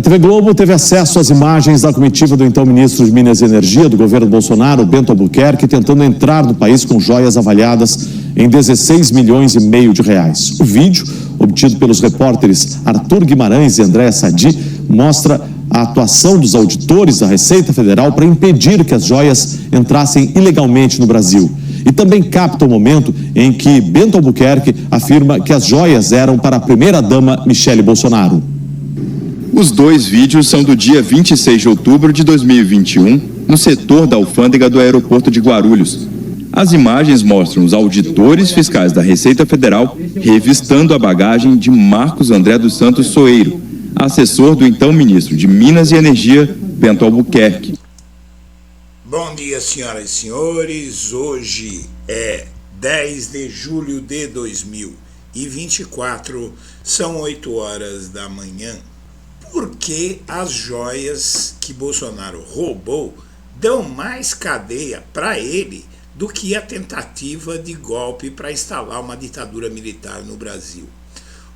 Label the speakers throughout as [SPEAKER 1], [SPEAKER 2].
[SPEAKER 1] TV Globo teve acesso às imagens da comitiva do então ministro de Minas e Energia do governo Bolsonaro, Bento Albuquerque, tentando entrar no país com joias avaliadas em 16 milhões e meio de reais. O vídeo, obtido pelos repórteres Arthur Guimarães e André Sadi, mostra a atuação dos auditores da Receita Federal para impedir que as joias entrassem ilegalmente no Brasil. E também capta o momento em que Bento Albuquerque afirma que as joias eram para a primeira-dama Michele Bolsonaro.
[SPEAKER 2] Os dois vídeos são do dia 26 de outubro de 2021, no setor da alfândega do aeroporto de Guarulhos. As imagens mostram os auditores fiscais da Receita Federal revistando a bagagem de Marcos André dos Santos Soeiro, assessor do então ministro de Minas e Energia, Bento Albuquerque.
[SPEAKER 3] Bom dia, senhoras e senhores. Hoje é 10 de julho de 2024, são 8 horas da manhã. Por que as joias que Bolsonaro roubou dão mais cadeia para ele do que a tentativa de golpe para instalar uma ditadura militar no Brasil?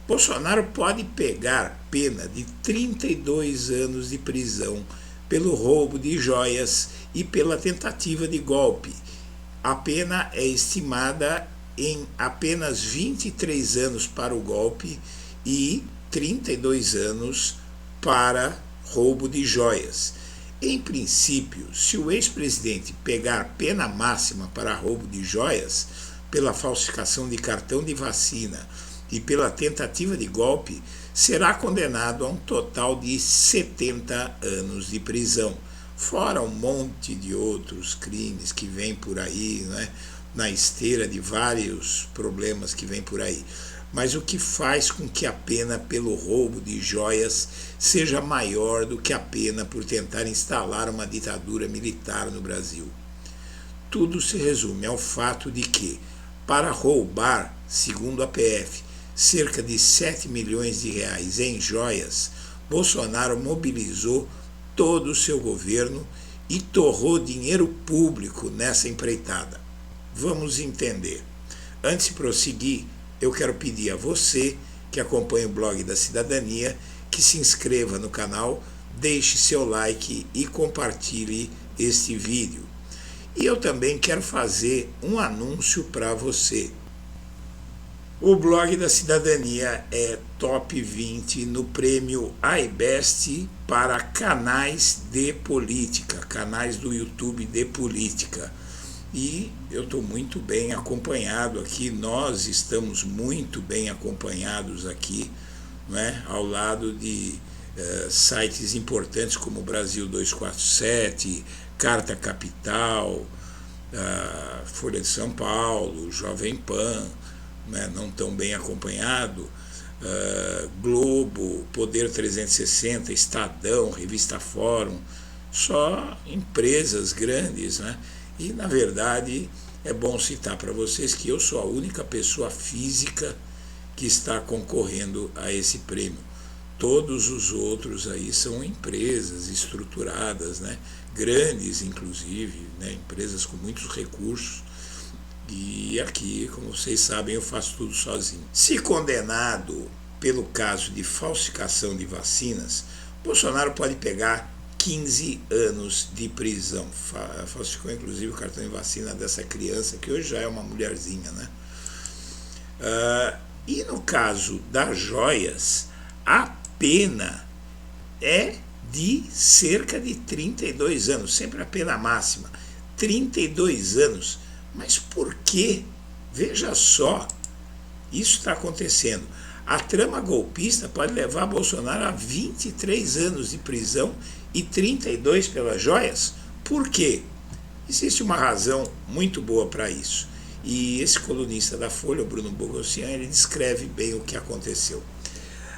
[SPEAKER 3] Bolsonaro pode pegar pena de 32 anos de prisão pelo roubo de joias e pela tentativa de golpe. A pena é estimada em apenas 23 anos para o golpe e 32 anos para roubo de joias. Em princípio, se o ex-presidente pegar pena máxima para roubo de joias, pela falsificação de cartão de vacina e pela tentativa de golpe, será condenado a um total de 70 anos de prisão, fora um monte de outros crimes que vêm por aí, né, na esteira de vários problemas que vêm por aí. Mas o que faz com que a pena pelo roubo de joias seja maior do que a pena por tentar instalar uma ditadura militar no Brasil? Tudo se resume ao fato de que, para roubar, segundo a PF, cerca de 7 milhões de reais em joias, Bolsonaro mobilizou todo o seu governo e torrou dinheiro público nessa empreitada. Vamos entender. Antes de prosseguir, eu quero pedir a você que acompanha o blog da Cidadania que se inscreva no canal, deixe seu like e compartilhe este vídeo. E eu também quero fazer um anúncio para você. O blog da Cidadania é top 20 no prêmio iBest para canais de política, canais do YouTube de política. E eu estou muito bem acompanhado aqui, nós estamos muito bem acompanhados aqui, né, ao lado de sites importantes como Brasil 247, Carta Capital, Folha de São Paulo, Jovem Pan, né, não tão bem acompanhado, Globo, Poder 360, Estadão, Revista Fórum, só empresas grandes, né? E, na verdade, é bom citar para vocês que eu sou a única pessoa física que está concorrendo a esse prêmio. Todos os outros aí são empresas estruturadas, né? Grandes, inclusive, né? Empresas com muitos recursos. E aqui, como vocês sabem, eu faço tudo sozinho. Se condenado pelo caso de falsificação de vacinas, Bolsonaro pode pegar 15 anos de prisão. Falsificou inclusive o cartão de vacina dessa criança, que hoje já é uma mulherzinha, né? E no caso das joias, a pena é de cerca de 32 anos, sempre a pena máxima, 32 anos. Mas por quê? Veja só, isso está acontecendo. A trama golpista pode levar Bolsonaro a 23 anos de prisão e 32 pelas joias? Por quê? Existe uma razão muito boa para isso. E esse colunista da Folha, o Bruno Bogossian, ele descreve bem o que aconteceu.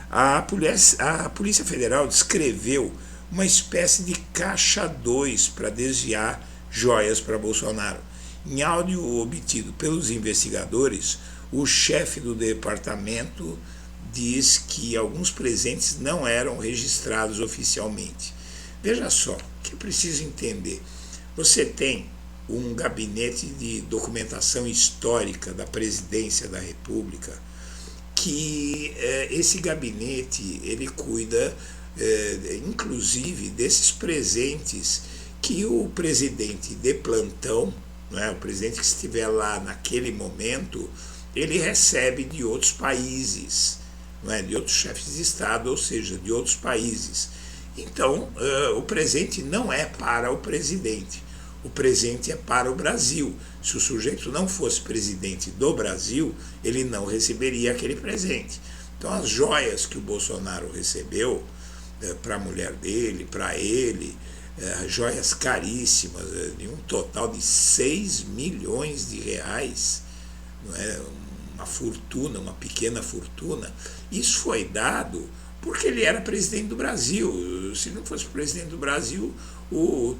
[SPEAKER 3] A Polícia Federal descreveu uma espécie de caixa 2 para desviar joias para Bolsonaro. Em áudio obtido pelos investigadores, o chefe do departamento diz que alguns presentes não eram registrados oficialmente. Veja só, o que preciso entender. Você tem um gabinete de documentação histórica da Presidência da República, que esse gabinete ele cuida inclusive desses presentes que o presidente de plantão, o presidente que estiver lá naquele momento, ele recebe de outros países, de outros chefes de Estado, ou seja, de outros países. Então, o presente não é para o presidente, o presente é para o Brasil. Se o sujeito não fosse presidente do Brasil, ele não receberia aquele presente. Então, as joias que o Bolsonaro recebeu para a mulher dele, para ele, joias caríssimas, de um total de 6 milhões de reais, não é? Uma fortuna, uma pequena fortuna. Isso foi dado porque ele era presidente do Brasil. Se não fosse presidente do Brasil, o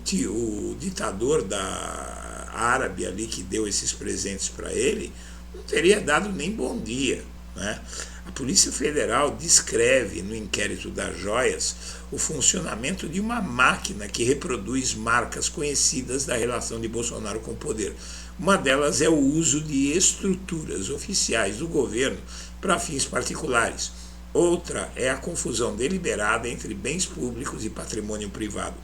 [SPEAKER 3] ditador da árabe ali que deu esses presentes para ele não teria dado nem bom dia, né? A Polícia Federal descreve no inquérito das joias o funcionamento de uma máquina que reproduz marcas conhecidas da relação de Bolsonaro com o poder. Uma delas é o uso de estruturas oficiais do governo para fins particulares. Outra é a confusão deliberada entre bens públicos e patrimônio privado.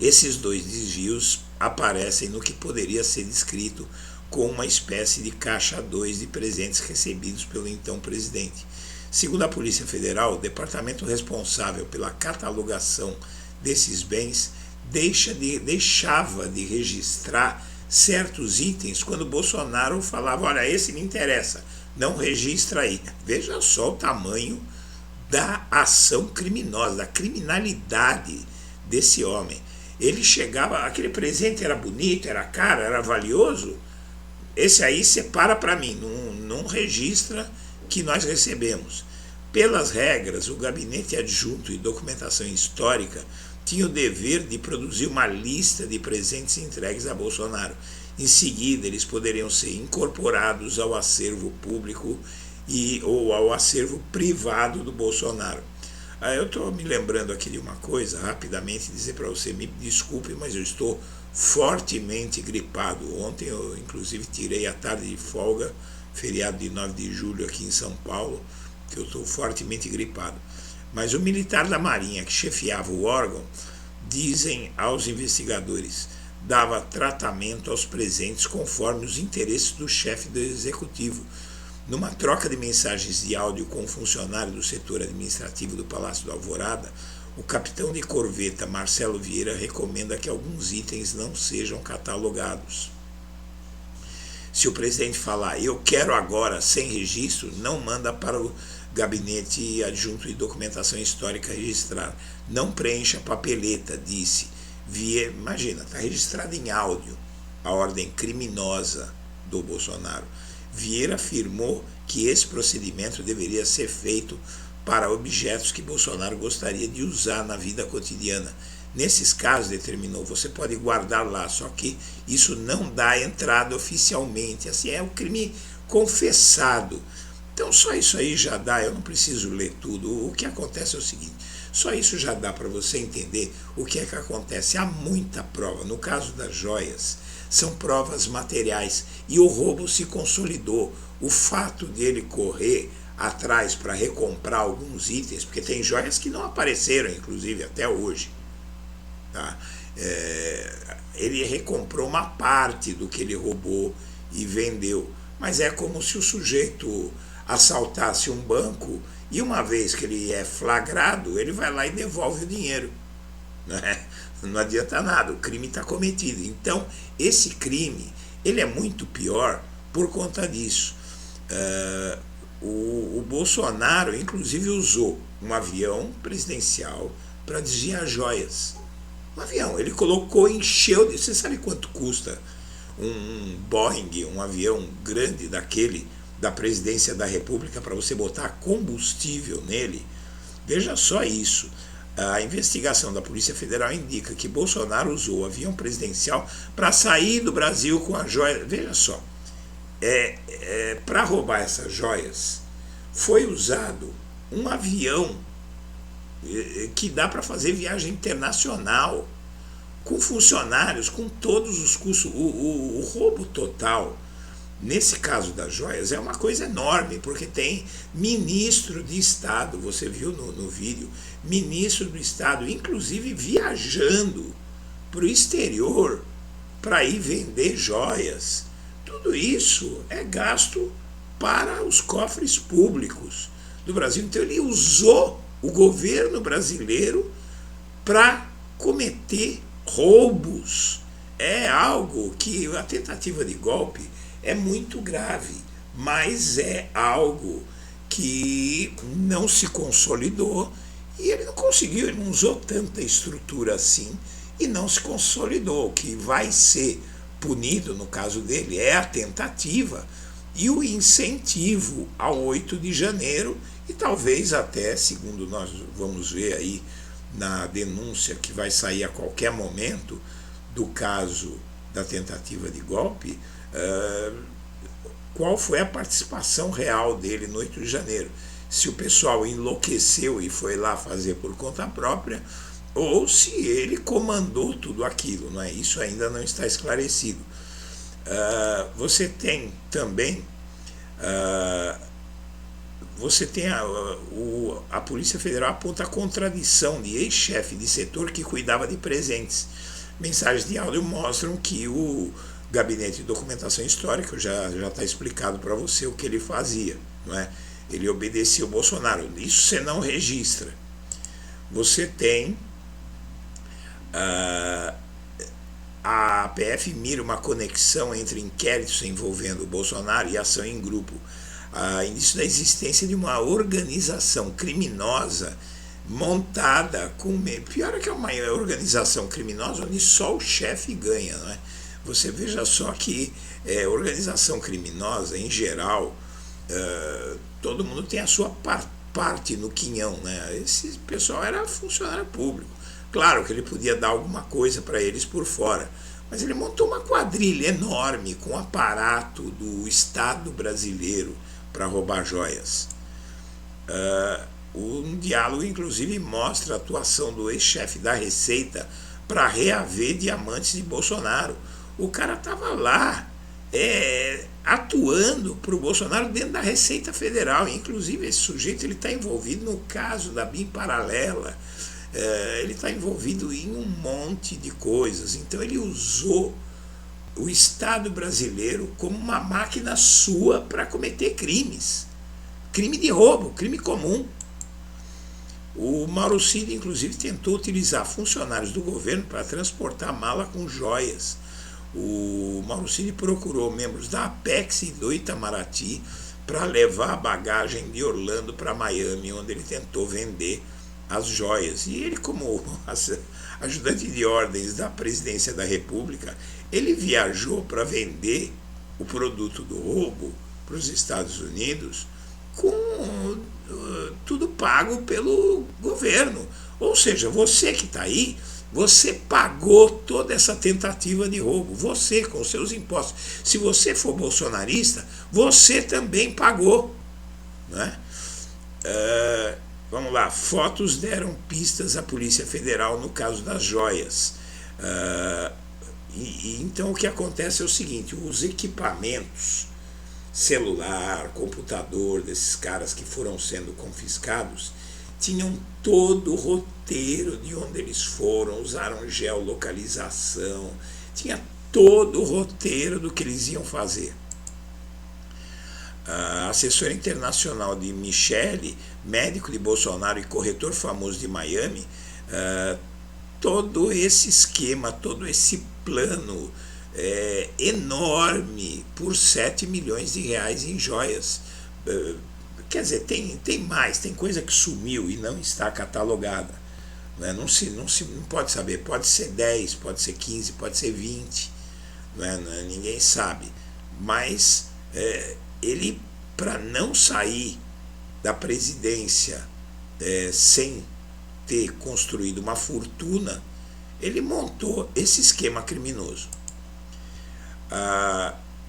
[SPEAKER 3] Esses dois desvios aparecem no que poderia ser descrito como uma espécie de caixa 2 de presentes recebidos pelo então presidente. Segundo a Polícia Federal, o departamento responsável pela catalogação desses bens deixava de registrar certos itens quando Bolsonaro falava: olha, esse me interessa, não registra aí. Veja só o tamanho da ação criminosa, da criminalidade desse homem. Ele chegava, aquele presente era bonito, era caro, era valioso, esse aí separa para mim, não registra que nós recebemos. Pelas regras, o Gabinete Adjunto de Documentação Histórica tinha o dever de produzir uma lista de presentes entregues a Bolsonaro. Em seguida, eles poderiam ser incorporados ao acervo público ou ao acervo privado do Bolsonaro. Eu estou me lembrando aqui de uma coisa, rapidamente dizer para você, me desculpe, mas eu estou fortemente gripado. Ontem eu inclusive tirei a tarde de folga, feriado de 9 de julho aqui em São Paulo, que eu estou fortemente gripado. Mas o militar da Marinha que chefiava o órgão, dizem aos investigadores, dava tratamento aos presentes conforme os interesses do chefe do executivo. Numa troca de mensagens de áudio com um funcionário do setor administrativo do Palácio do Alvorada, o capitão de corveta Marcelo Vieira recomenda que alguns itens não sejam catalogados. Se o presidente falar, eu quero agora, sem registro, não manda para o Gabinete Adjunto de Documentação Histórica registrar. Não preencha a papeleta, disse Vieira. Imagina, está registrado em áudio a ordem criminosa do Bolsonaro. Vieira afirmou que esse procedimento deveria ser feito para objetos que Bolsonaro gostaria de usar na vida cotidiana. Nesses casos, determinou, você pode guardar lá, só que isso não dá entrada oficialmente. Assim, é um crime confessado. Então, só isso aí já dá, eu não preciso ler tudo. O que acontece é o seguinte, só isso já dá para você entender o que é que acontece. Há muita prova. No caso das joias, são provas materiais e o roubo se consolidou. O fato dele correr atrás para recomprar alguns itens, porque tem joias que não apareceram, inclusive, até hoje. Tá? Ele recomprou uma parte do que ele roubou e vendeu. Mas é como se o sujeito assaltasse um banco e uma vez que ele é flagrado, ele vai lá e devolve o dinheiro. Não adianta nada, o crime está cometido. Então, esse crime, ele é muito pior por conta disso. O Bolsonaro, inclusive, usou um avião presidencial para desviar joias. Um avião, ele colocou, encheu, você sabe quanto custa um Boeing, um avião grande daquele, da presidência da República, para você botar combustível nele? Veja só isso. A investigação da Polícia Federal indica que Bolsonaro usou o avião presidencial para sair do Brasil com as joias. Veja só, para roubar essas joias, foi usado um avião que dá para fazer viagem internacional, com funcionários, com todos os custos. O roubo total Nesse caso das joias é uma coisa enorme, porque tem ministro de Estado, você viu no vídeo, ministro do Estado, inclusive viajando para o exterior para ir vender joias. Tudo isso é gasto para os cofres públicos do Brasil. Então ele usou o governo brasileiro para cometer roubos. É algo que a tentativa de golpe é muito grave, mas é algo que não se consolidou e ele não conseguiu, ele não usou tanta estrutura assim e não se consolidou. O que vai ser punido no caso dele é a tentativa e o incentivo ao 8 de janeiro e talvez até, segundo nós vamos ver aí na denúncia que vai sair a qualquer momento do caso da tentativa de golpe, qual foi a participação real dele no 8 de janeiro. Se o pessoal enlouqueceu e foi lá fazer por conta própria, ou se ele comandou tudo aquilo, não é? Isso ainda não está esclarecido. Você tem também a Polícia Federal aponta a contradição de ex-chefe de setor que cuidava de presentes. Mensagens de áudio mostram que o Gabinete de Documentação Histórica já está explicado para você o que ele fazia, não é? Ele obedecia o Bolsonaro. Isso você não registra. Você tem a APF mira uma conexão entre inquéritos envolvendo o Bolsonaro e ação em grupo. Indício da existência de uma organização criminosa montada com... Pior é que é uma organização criminosa onde só o chefe ganha, não é? Você veja só que organização criminosa, em geral, todo mundo tem a sua parte no quinhão, né? Esse pessoal era funcionário público. Claro que ele podia dar alguma coisa para eles por fora, mas ele montou uma quadrilha enorme com o aparato do Estado brasileiro para roubar joias. Um diálogo, inclusive, mostra a atuação do ex-chefe da Receita para reaver diamantes de Bolsonaro. O cara estava lá atuando para o Bolsonaro dentro da Receita Federal. Inclusive, esse sujeito está envolvido no caso da BIM paralela. Ele está envolvido em um monte de coisas. Então, ele usou o Estado brasileiro como uma máquina sua para cometer crimes. Crime de roubo, crime comum. O Mauro Cid, inclusive, tentou utilizar funcionários do governo para transportar mala com joias. O Mauro Cid procurou membros da Apex e do Itamaraty para levar a bagagem de Orlando para Miami, onde ele tentou vender as joias. E ele, como ajudante de ordens da presidência da República, ele viajou para vender o produto do roubo para os Estados Unidos com tudo pago pelo governo. Ou seja, você que está aí, você pagou toda essa tentativa de roubo, você com seus impostos. Se você for bolsonarista, você também pagou, né? Vamos lá, fotos deram pistas à Polícia Federal no caso das joias. Então o que acontece é o seguinte: os equipamentos, celular, computador desses caras que foram sendo confiscados, tinham todo o roteiro de onde eles foram, usaram geolocalização, tinha todo o roteiro do que eles iam fazer. A assessora internacional de Michele, médico de Bolsonaro e corretor famoso de Miami, todo esse esquema, todo esse plano enorme por 7 milhões de reais em joias. Quer dizer, tem mais, tem coisa que sumiu e não está catalogada, né? Não pode saber, pode ser 10, pode ser 15, pode ser 20, né? Ninguém sabe. Mas ele, para não sair da presidência sem ter construído uma fortuna, ele montou esse esquema criminoso.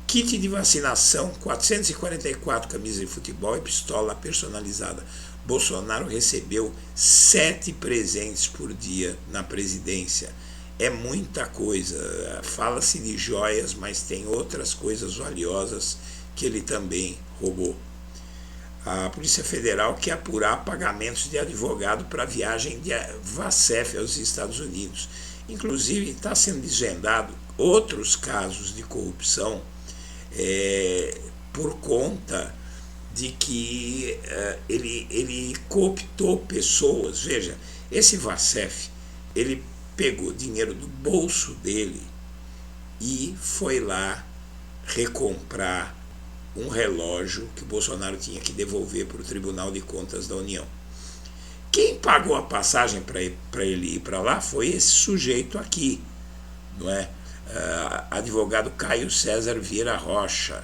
[SPEAKER 3] Kit de vacinação, 444 camisas de futebol e pistola personalizada. Bolsonaro recebeu 7 presentes por dia na presidência. é muita coisa. Fala-se de joias, mas tem outras coisas valiosas que ele também roubou. A Polícia Federal quer apurar pagamentos de advogado para a viagem de Wassef aos Estados Unidos. Inclusive, está sendo desvendado outros casos de corrupção por conta de que ele cooptou pessoas. Veja, esse Wassef, ele pegou dinheiro do bolso dele e foi lá recomprar um relógio que o Bolsonaro tinha que devolver para o Tribunal de Contas da União. Quem pagou a passagem para ele ir para lá foi esse sujeito aqui, não é? Advogado Caio César Vieira Rocha.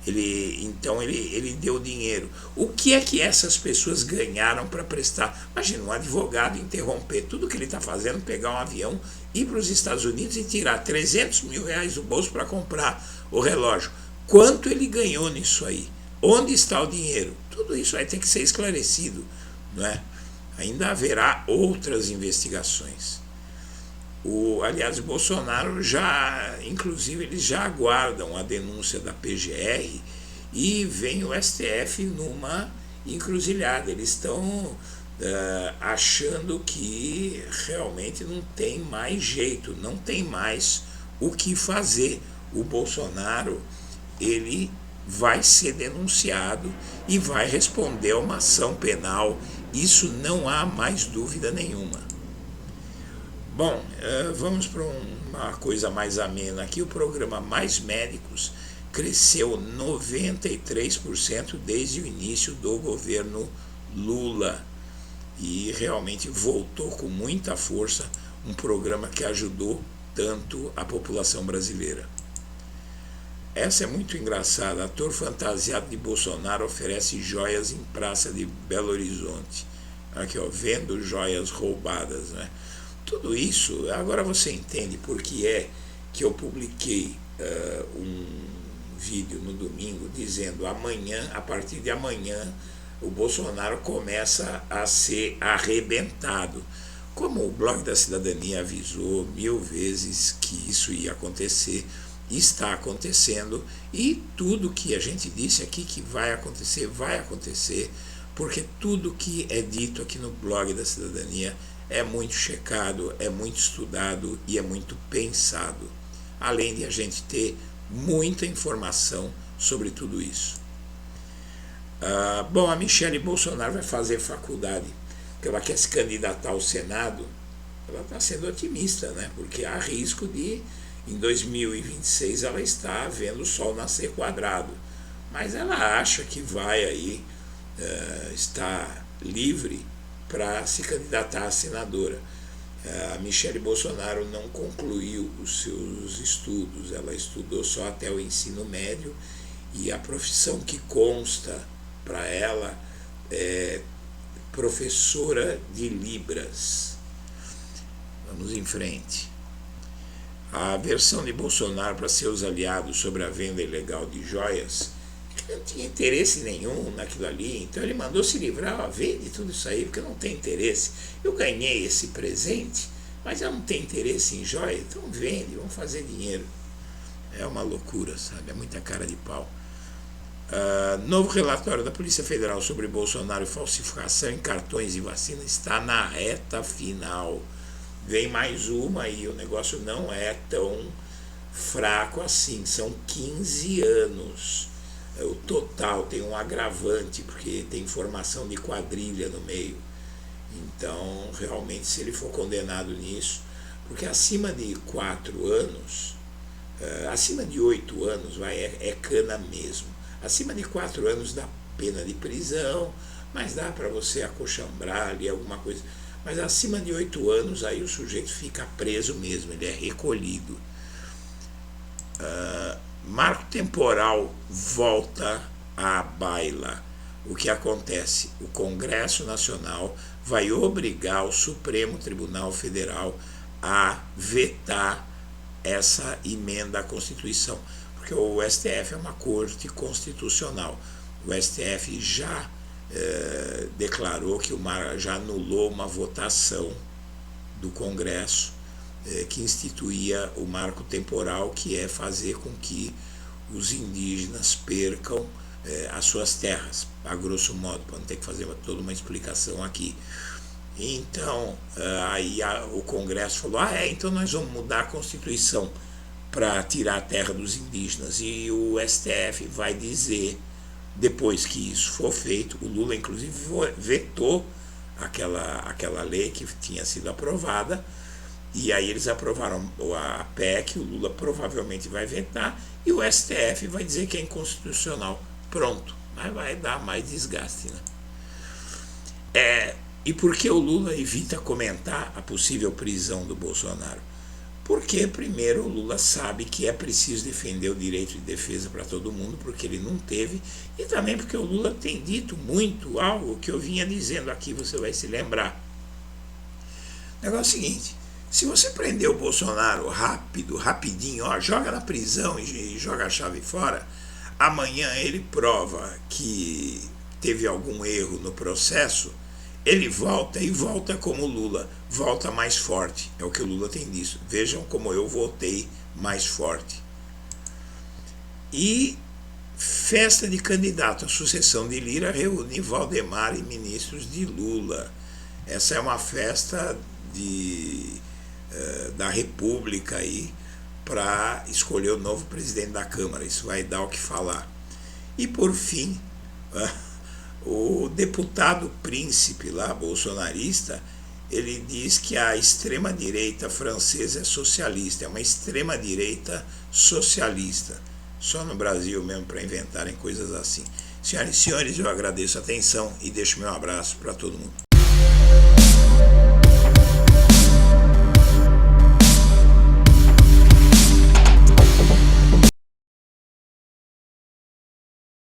[SPEAKER 3] Então ele deu dinheiro. O que é que essas pessoas ganharam para prestar? Imagina um advogado interromper tudo que ele está fazendo, pegar um avião, ir para os Estados Unidos e tirar 300 mil reais do bolso para comprar o relógio. Quanto ele ganhou nisso aí? Onde está o dinheiro? Tudo isso vai ter que ser esclarecido, não é? Ainda haverá outras investigações. Aliás, o Bolsonaro inclusive, eles já aguardam a denúncia da PGR e vem o STF numa encruzilhada. Eles estão achando que realmente não tem mais jeito, não tem mais o que fazer. O Bolsonaro, ele vai ser denunciado e vai responder a uma ação penal. Isso não há mais dúvida nenhuma. Bom, vamos para uma coisa mais amena aqui. O programa Mais Médicos cresceu 93% desde o início do governo Lula e realmente voltou com muita força, um programa que ajudou tanto a população brasileira. Essa é muito engraçada. Ator fantasiado de Bolsonaro oferece joias em praça de Belo Horizonte. Aqui, ó, vendo joias roubadas, né? Tudo isso, agora você entende por que é que eu publiquei um vídeo no domingo dizendo amanhã, a partir de amanhã, o Bolsonaro começa a ser arrebentado. Como o Blog da Cidadania avisou 1000 vezes que isso ia acontecer, está acontecendo, e tudo que a gente disse aqui que vai acontecer, porque tudo que é dito aqui no Blog da Cidadania é muito checado, é muito estudado e é muito pensado, além de a gente ter muita informação sobre tudo isso. Bom, a Michele Bolsonaro vai fazer faculdade, porque ela quer se candidatar ao Senado. Ela está sendo otimista, né? Porque há risco de, em 2026, ela está vendo o sol nascer quadrado. Mas ela acha que vai aí estar livre para se candidatar a senadora. A Michele Bolsonaro não concluiu os seus estudos, ela estudou só até o ensino médio e a profissão que consta para ela é professora de Libras. Vamos em frente. A versão de Bolsonaro para seus aliados sobre a venda ilegal de joias, não tinha interesse nenhum naquilo ali, então ele mandou se livrar, vende tudo isso aí, porque eu não tenho interesse. Eu ganhei esse presente, mas eu não tenho interesse em joia, então vende, vamos fazer dinheiro. É uma loucura, sabe? É muita cara de pau. Novo relatório da Polícia Federal sobre Bolsonaro e falsificação em cartões e vacina está na reta final. Vem mais uma e o negócio não é tão fraco assim, são 15 anos. O total tem um agravante, porque tem formação de quadrilha no meio. Então, realmente, se ele for condenado nisso, porque acima de 4 anos, acima de 8 anos, é cana mesmo. Acima de 4 anos dá pena de prisão, mas dá para você acochambrar ali alguma coisa. Mas acima de 8 anos, aí o sujeito fica preso mesmo, ele é recolhido. Marco temporal volta à baila. O que acontece? O Congresso Nacional vai obrigar o Supremo Tribunal Federal a vetar essa emenda à Constituição, porque o STF é uma corte constitucional. O STF já declarou que já anulou uma votação do Congresso que instituía o marco temporal, que é fazer com que os indígenas percam as suas terras, a grosso modo, para não ter que fazer toda uma explicação aqui. Então, aí o Congresso falou, então nós vamos mudar a Constituição para tirar a terra dos indígenas, e o STF vai dizer, depois que isso for feito, o Lula inclusive vetou aquela lei que tinha sido aprovada, e aí eles aprovaram a PEC, o Lula provavelmente vai vetar, e o STF vai dizer que é inconstitucional. Pronto, mas vai dar mais desgaste, né? E por que o Lula evita comentar a possível prisão do Bolsonaro? Porque, primeiro, o Lula sabe que é preciso defender o direito de defesa para todo mundo, porque ele não teve, e também porque o Lula tem dito muito algo que eu vinha dizendo aqui, você vai se lembrar. O negócio é o seguinte, se você prender o Bolsonaro rapidinho, joga na prisão e joga a chave fora, amanhã ele prova que teve algum erro no processo, ele volta e volta como o Lula, volta mais forte, é o que o Lula tem disso. Vejam como eu voltei mais forte. E festa de candidato à sucessão de Lira reúne Valdemar e ministros de Lula. Essa é uma festa da República aí para escolher o novo presidente da Câmara, isso vai dar o que falar. E por fim, o deputado príncipe lá, bolsonarista, ele diz que a extrema-direita francesa é socialista, é uma extrema-direita socialista. Só no Brasil mesmo para inventarem coisas assim. Senhoras e senhores, eu agradeço a atenção e deixo meu abraço para todo mundo.